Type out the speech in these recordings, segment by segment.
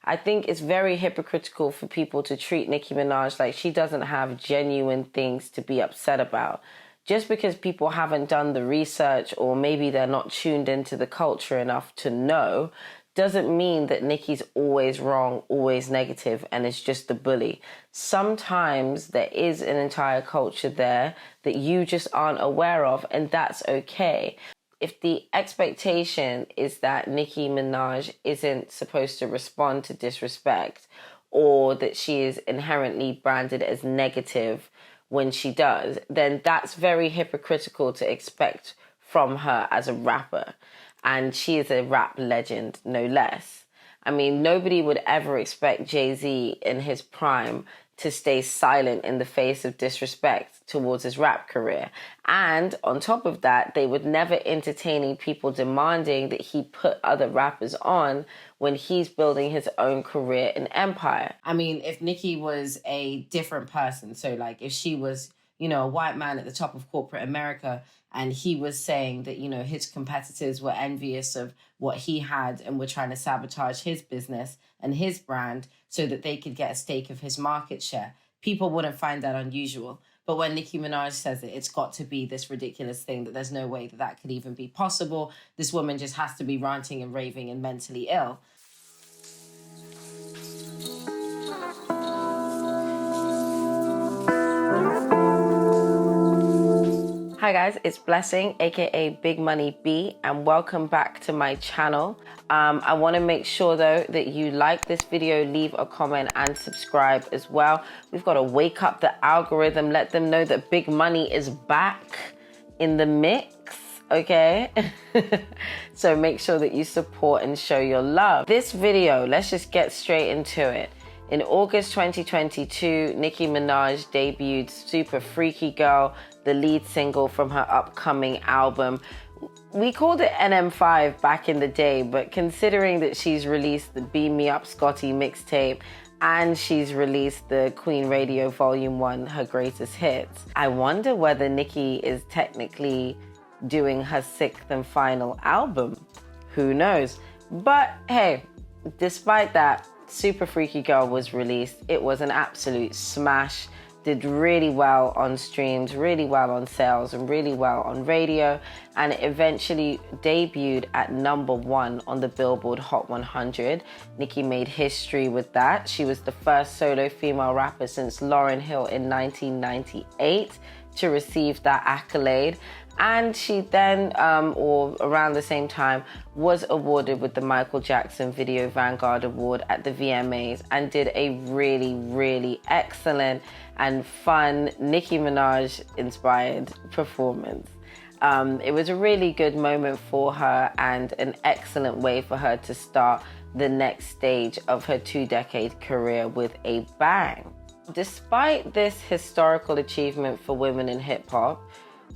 I think it's very hypocritical for people to treat Nicki Minaj like she doesn't have genuine things to be upset about. Just because people haven't done the research or maybe they're not tuned into the culture enough to know doesn't mean that Nicki's always wrong, always negative, and is just a bully. Sometimes there is an entire culture there that you just aren't aware of, and that's okay. If the expectation is that Nicki Minaj isn't supposed to respond to disrespect or that she is inherently branded as negative when she does, then that's very hypocritical to expect from her as a rapper. And she is a rap legend, no less. I mean, nobody would ever expect Jay-Z in his prime to stay silent in the face of disrespect towards his rap career. And on top of that, they would never entertain people demanding that he put other rappers on when he's building his own career and empire. I mean, if Nicki was a different person, so like if she was, a white man at the top of corporate America, and he was saying that, his competitors were envious of what he had and were trying to sabotage his business and his brand so that they could get a stake of his market share, people wouldn't find that unusual. But when Nicki Minaj says it, it's got to be this ridiculous thing that there's no way that that could even be possible. This woman just has to be ranting and raving and mentally ill. Hi guys, it's Blessing, aka Big Money B, and welcome back to my channel. I want to make sure though that you like this video, leave a comment and subscribe as well. We've got to wake up the algorithm, let them know that Big Money is back in the mix, okay? So make sure that you support and show your love. This video, let's just get straight into it. In August 2022, Nicki Minaj debuted Super Freaky Girl, the lead single from her upcoming album. We called it NM5 back in the day, but considering that she's released the Beam Me Up Scotty mixtape and she's released the Queen Radio Volume 1, her greatest hits, I wonder whether Nicki is technically doing her 6th and final album. Who knows? But hey, despite that, Super Freaky Girl was released. It was an absolute smash. Did really well on streams, really well on sales, and really well on radio. And it eventually debuted at #1 on the Billboard Hot 100. Nicki made history with that. She was the first solo female rapper since Lauryn Hill in 1998 to receive that accolade. And she then, or around the same time, was awarded with the Michael Jackson Video Vanguard Award at the VMAs and did a really, really excellent and fun Nicki Minaj-inspired performance. It was a really good moment for her and an excellent way for her to start the next stage of her 2-decade career with a bang. Despite this historical achievement for women in hip-hop,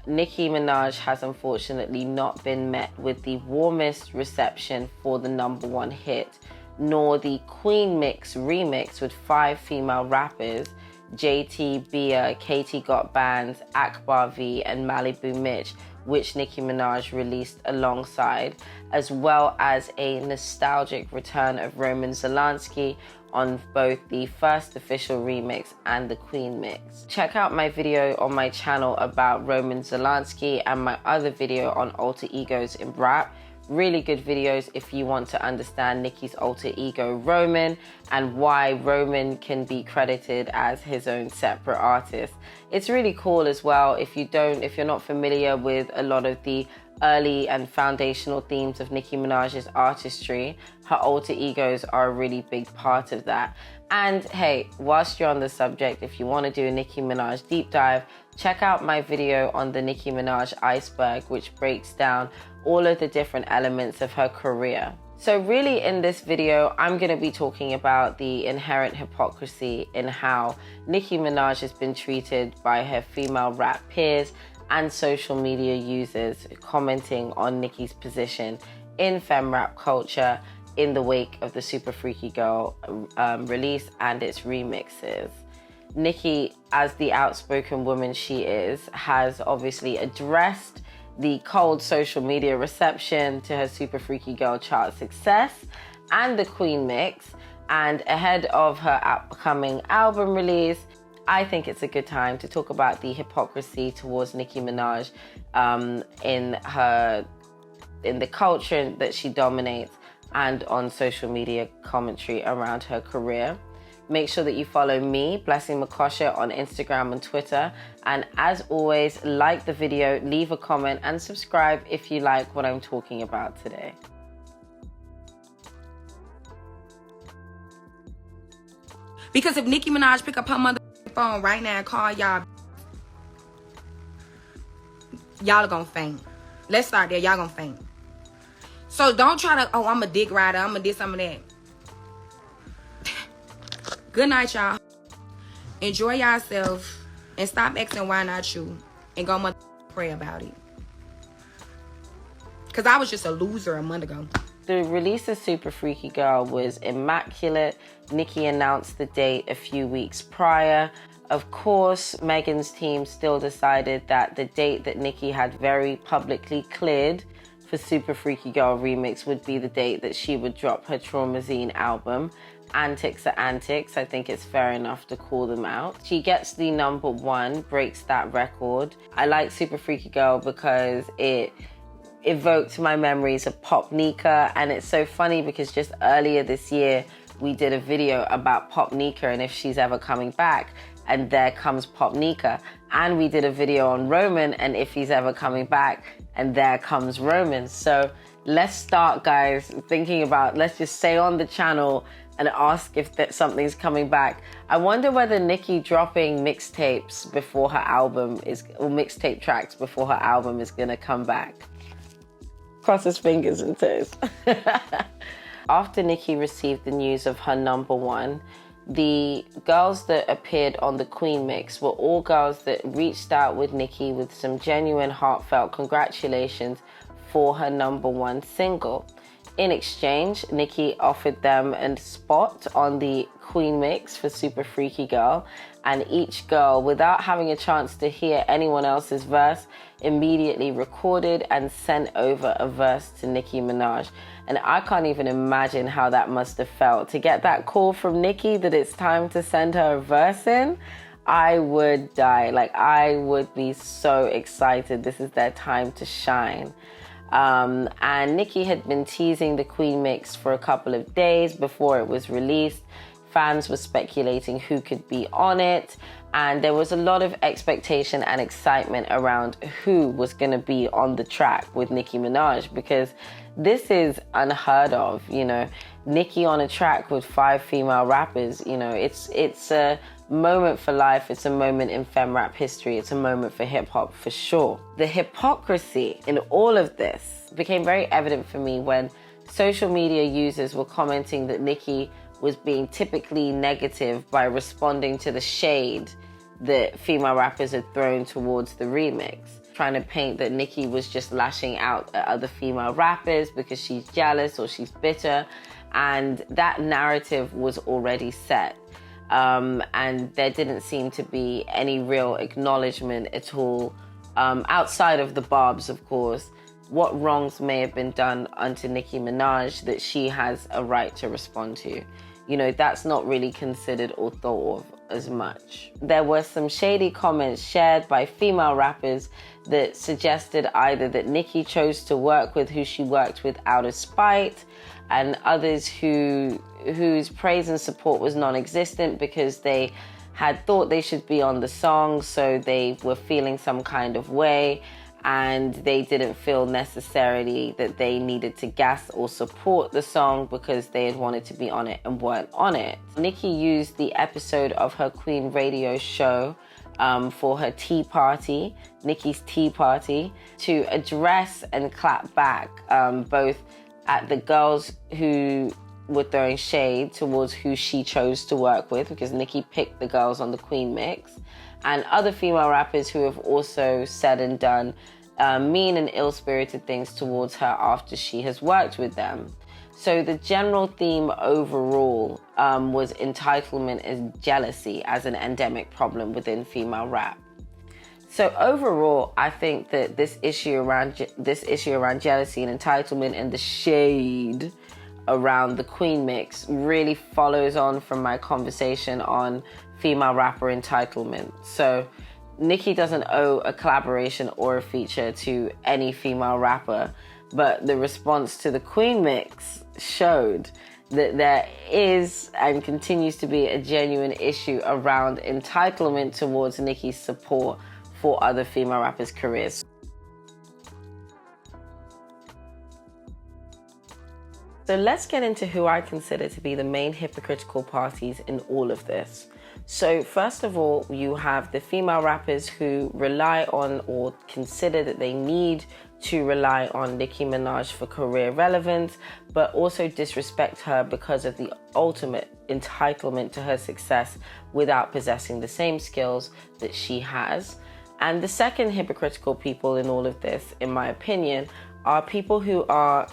Nicki Minaj has unfortunately not been met with the warmest reception for the #1 hit, nor the Queen Mix remix with 5 female rappers, JT, Bia, Katie Got Bands, Akbar V, and Malibu Mitch, which Nicki Minaj released alongside, as well as a nostalgic return of Roman Zelensky on both the first official remix and the Queen Mix. Check out my video on my channel about Roman Zelensky and my other video on alter egos in rap. Really good videos if you want to understand Nicki's alter ego Roman and why Roman can be credited as his own separate artist. It's really cool as well if you're not familiar with a lot of the early and foundational themes of Nicki Minaj's artistry. Her alter egos are a really big part of that. And hey, whilst you're on the subject, if you want to do a Nicki Minaj deep dive, check out my video on the Nicki Minaj iceberg, which breaks down all of the different elements of her career. So really in this video, I'm going to be talking about the inherent hypocrisy in how Nicki Minaj has been treated by her female rap peers and social media users commenting on Nicki's position in femme rap culture in the wake of the Super Freaky Girl release and its remixes. Nicki, as the outspoken woman she is, has obviously addressed the cold social media reception to her Super Freaky Girl chart success and the Queen Mix, And ahead of her upcoming album release, I think it's a good time to talk about the hypocrisy towards Nicki Minaj in the culture that she dominates and on social media commentary around her career. Make sure that you follow me, Blessing Makosha, on Instagram and Twitter. And as always, like the video, leave a comment, and subscribe if you like what I'm talking about today. Because if Nicki Minaj pick up her mother phone right now and call y'all, y'all are gonna faint. Let's start there. Y'all gonna faint. So don't try to, oh, I'm a dick rider, I'm gonna do some of that. Good night, y'all. Enjoy yourself and stop asking why not you, and go pray about it. Because I was just a loser a month ago. The release of Super Freaky Girl was immaculate. Nicki announced the date a few weeks prior. Of course, Megan's team still decided that the date that Nicki had very publicly cleared for Super Freaky Girl remix would be the date that she would drop her Traumazine album. Antics are antics. I think it's fair enough to call them out. She gets the #1, breaks that record. I like Super Freaky Girl because it evoked my memories of Pop Nika, and it's so funny because just earlier this year we did a video about Pop Nika and if she's ever coming back, and there comes Pop Nika. And we did a video on Roman and if he's ever coming back, and there comes Roman. So let's start, guys, thinking about, let's just stay on the channel and ask if something's coming back. I wonder whether Nicki dropping mixtapes before her album is, or mixtape tracks before her album is gonna come back. Cross his fingers and toes. After Nicki received the news of her #1, the girls that appeared on the Queen mix were all girls that reached out with Nicki with some genuine heartfelt congratulations for her #1 single. In exchange, Nicki offered them a spot on the Queen mix for Super Freaky Girl, and each girl, without having a chance to hear anyone else's verse, immediately recorded and sent over a verse to Nicki Minaj. And I can't even imagine how that must have felt. To get that call from Nicki that it's time to send her a verse in, I would die. Like, I would be so excited. This is their time to shine. And Nicki had been teasing the Queen mix for a couple of days before it was released. Fans were speculating who could be on it, and there was a lot of expectation and excitement around who was going to be on the track with Nicki Minaj, because this is unheard of. You know, Nicki on a track with 5 female rappers. You know, it's a moment for life. It's a moment in femme rap history. It's a moment for hip hop for sure. The hypocrisy in all of this became very evident for me when social media users were commenting that Nicki was being typically negative by responding to the shade that female rappers had thrown towards the remix, trying to paint that Nicki was just lashing out at other female rappers because she's jealous or she's bitter, and that narrative was already set. And there didn't seem to be any real acknowledgement at all, outside of the barbs, of course, what wrongs may have been done unto Nicki Minaj that she has a right to respond to. You know, that's not really considered or thought of as much. There were some shady comments shared by female rappers that suggested either that Nicki chose to work with who she worked with out of spite, and others whose praise and support was non-existent because they had thought they should be on the song, so they were feeling some kind of way, and they didn't feel necessarily that they needed to gas or support the song because they had wanted to be on it and weren't on it. Nicki used the episode of her Queen radio show for her tea party, Nicki's Tea Party, to address and clap back both at the girls who were throwing shade towards who she chose to work with, because Nicki picked the girls on the Queen mix, and other female rappers who have also said and done mean and ill-spirited things towards her after she has worked with them. So the general theme overall was entitlement and jealousy as an endemic problem within female rap. So overall, I think that this issue around jealousy and entitlement and the shade around the Queen mix really follows on from my conversation on female rapper entitlement. So Nicki doesn't owe a collaboration or a feature to any female rapper, but the response to the Queen mix showed that there is and continues to be a genuine issue around entitlement towards Nicki's support for other female rappers' careers. So let's get into who I consider to be the main hypocritical parties in all of this. So first of all, you have the female rappers who rely on or consider that they need to rely on Nicki Minaj for career relevance, but also disrespect her because of the ultimate entitlement to her success without possessing the same skills that she has. And the second hypocritical people in all of this, in my opinion, are people who are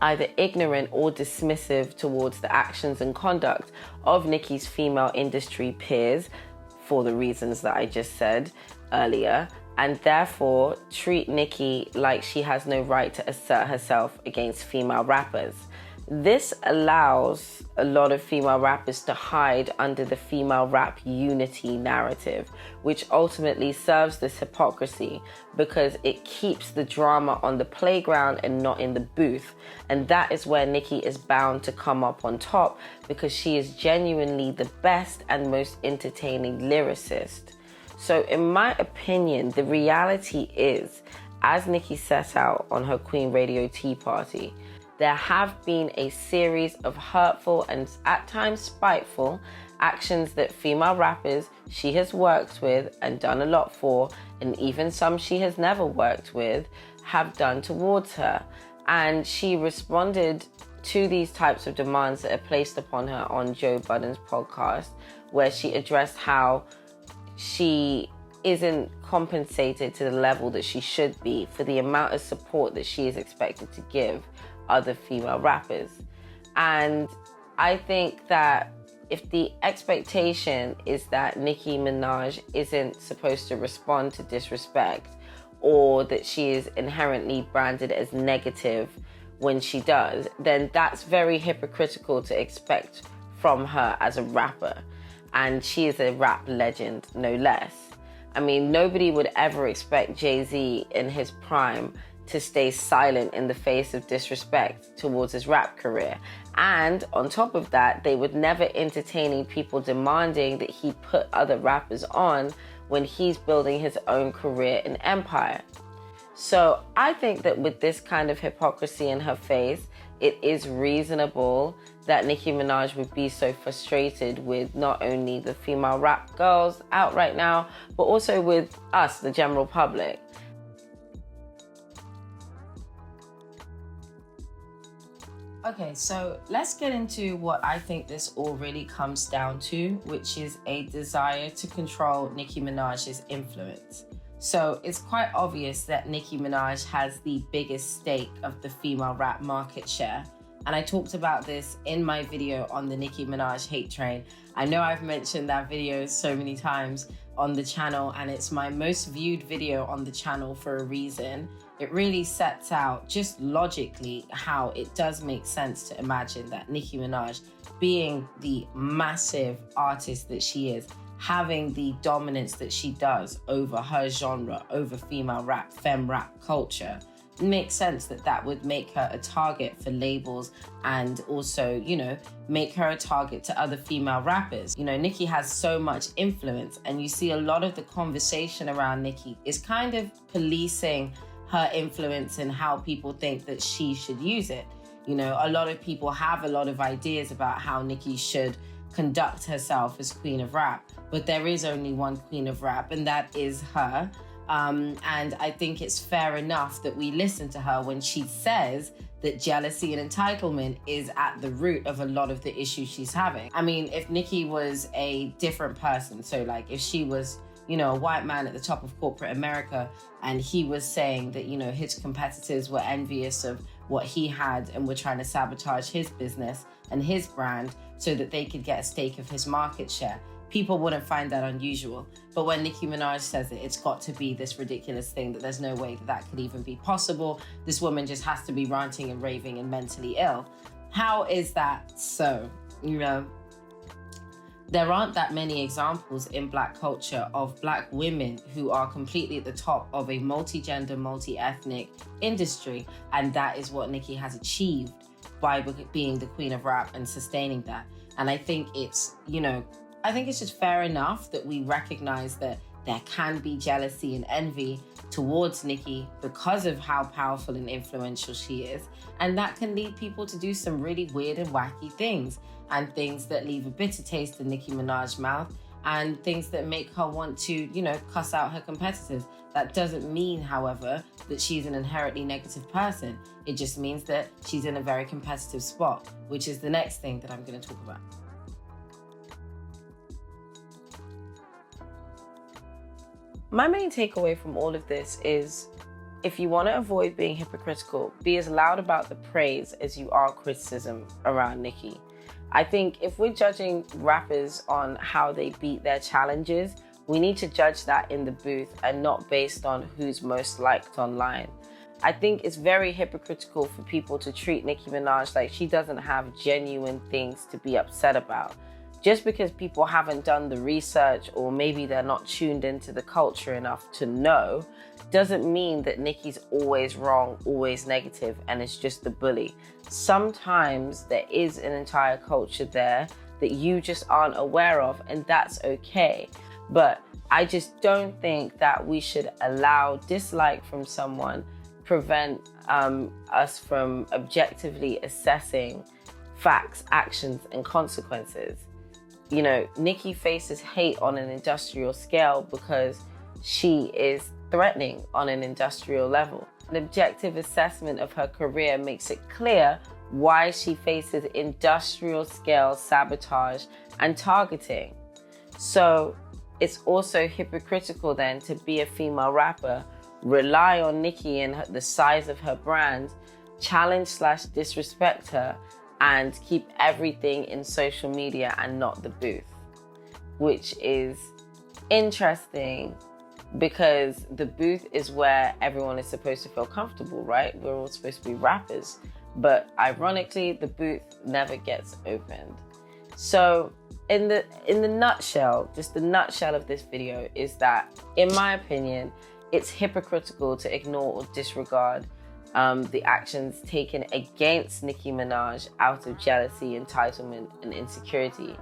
either ignorant or dismissive towards the actions and conduct of Nicki's female industry peers for the reasons that I just said earlier, and therefore treat Nicki like she has no right to assert herself against female rappers. This allows a lot of female rappers to hide under the female rap unity narrative, which ultimately serves this hypocrisy because it keeps the drama on the playground and not in the booth. And that is where Nicki is bound to come up on top because she is genuinely the best and most entertaining lyricist. So in my opinion, the reality is, as Nicki set out on her Queen Radio Tea Party, there have been a series of hurtful and at times spiteful actions that female rappers she has worked with and done a lot for, and even some she has never worked with, have done towards her. And she responded to these types of demands that are placed upon her on Joe Budden's podcast, where she addressed how she isn't compensated to the level that she should be for the amount of support that she is expected to give other female rappers. And I think that if the expectation is that Nicki Minaj isn't supposed to respond to disrespect, or that she is inherently branded as negative when she does, then that's very hypocritical to expect from her as a rapper. And she is a rap legend, no less. I mean, nobody would ever expect Jay-Z in his prime to stay silent in the face of disrespect towards his rap career. And on top of that, they would never entertain people demanding that he put other rappers on when he's building his own career and empire. So I think that with this kind of hypocrisy in her face, it is reasonable that Nicki Minaj would be so frustrated with not only the female rap girls out right now, but also with us, the general public. Okay, so let's get into what I think this all really comes down to, which is a desire to control Nicki Minaj's influence. So it's quite obvious that Nicki Minaj has the biggest stake of the female rap market share. And I talked about this in my video on the Nicki Minaj hate train. I know I've mentioned that video so many times on the channel, and it's my most viewed video on the channel for a reason. It really sets out just logically how it does make sense to imagine that Nicki Minaj, being the massive artist that she is, having the dominance that she does over her genre, over female rap, femme rap culture, makes sense that that would make her a target for labels and also, you know, make her a target to other female rappers. You know, Nicki has so much influence, and you see a lot of the conversation around Nicki is kind of policing her influence and how people think that she should use it. You know, a lot of people have a lot of ideas about how Nicki should conduct herself as Queen of Rap, but there is only one Queen of Rap, and that is her. And I think it's fair enough that we listen to her when she says that jealousy and entitlement is at the root of a lot of the issues she's having. I mean, if Nicki was a different person, so like if she was, you know, a white man at the top of corporate America, and he was saying that, you know, his competitors were envious of what he had and were trying to sabotage his business and his brand so that they could get a stake of his market share, people wouldn't find that unusual. But when Nicki Minaj says it, it's got to be this ridiculous thing that there's no way that that could even be possible. This woman just has to be ranting and raving and mentally ill. How is that so? You know, there aren't that many examples in Black culture of Black women who are completely at the top of a multi-gender, multi-ethnic industry. And that is what Nicki has achieved by being the queen of rap and sustaining that. And I think it's, I think it's just fair enough that we recognize that there can be jealousy and envy towards Nicki because of how powerful and influential she is. And that can lead people to do some really weird and wacky things, and things that leave a bitter taste in Nicki Minaj's mouth, and things that make her want to, cuss out her competitors. That doesn't mean, however, that she's an inherently negative person. It just means that she's in a very competitive spot, which is the next thing that I'm going to talk about. My main takeaway from all of this is, if you want to avoid being hypocritical, be as loud about the praise as you are criticism around Nicki. I think if we're judging rappers on how they beat their challenges, we need to judge that in the booth and not based on who's most liked online. I think it's very hypocritical for people to treat Nicki Minaj like she doesn't have genuine things to be upset about. Just because people haven't done the research, or maybe they're not tuned into the culture enough to know, doesn't mean that Nicki's always wrong, always negative, and is just the bully. Sometimes there is an entire culture there that you just aren't aware of, and that's okay. But I just don't think that we should allow dislike from someone prevent us from objectively assessing facts, actions, and consequences. Nicki faces hate on an industrial scale because she is threatening on an industrial level. An objective assessment of her career makes it clear why she faces industrial scale sabotage and targeting. So it's also hypocritical then to be a female rapper, rely on Nicki and the size of her brand, challenge/disrespect her, and keep everything in social media and not the booth, which is interesting because the booth is where everyone is supposed to feel comfortable, right? We're all supposed to be rappers, but ironically, the booth never gets opened. So in the nutshell, just the nutshell of this video is that, in my opinion, it's hypocritical to ignore or disregard the actions taken against Nicki Minaj out of jealousy, entitlement, and insecurity.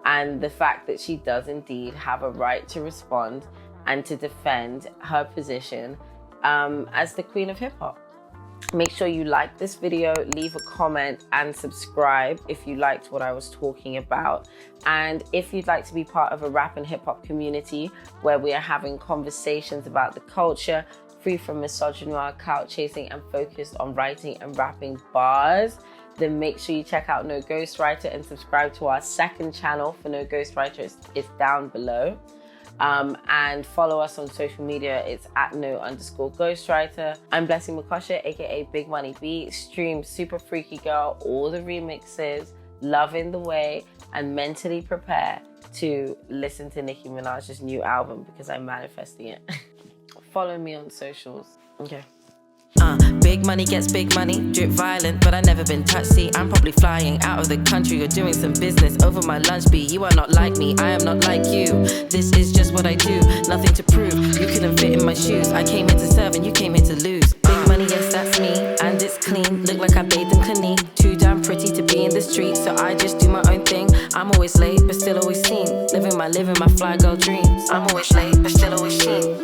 And the fact that she does indeed have a right to respond and to defend her position as the queen of hip hop. Make sure you like this video, leave a comment, and subscribe if you liked what I was talking about. And if you'd like to be part of a rap and hip hop community where we are having conversations about the culture, free from misogynoir, clout chasing, and focused on writing and rapping bars, then make sure you check out No Ghostwriter and subscribe to our second channel for No Ghostwriter. It's down below. And follow us on social media. It's at @no_ghostwriter. I'm Blessing Makosha, aka Big Money B. Stream Super Freaky Girl, all the remixes, Loving the Way, and mentally prepare to listen to Nicki Minaj's new album because I'm manifesting it. Follow me on socials. Okay. Big money gets big money, drip violent, but I never been touched. See, I'm probably flying out of the country or doing some business over my lunch beat. You are not like me, I am not like you. This is just what I do, nothing to prove. You couldn't fit in my shoes. I came here to serve and you came here to lose. Big money, yes, that's me, and it's clean. Look like I bathed in Clinique. Too damn pretty to be in the street, so I just do my own thing. I'm always late, but still always seen. Living my fly girl dreams. I'm always late, but still always seen.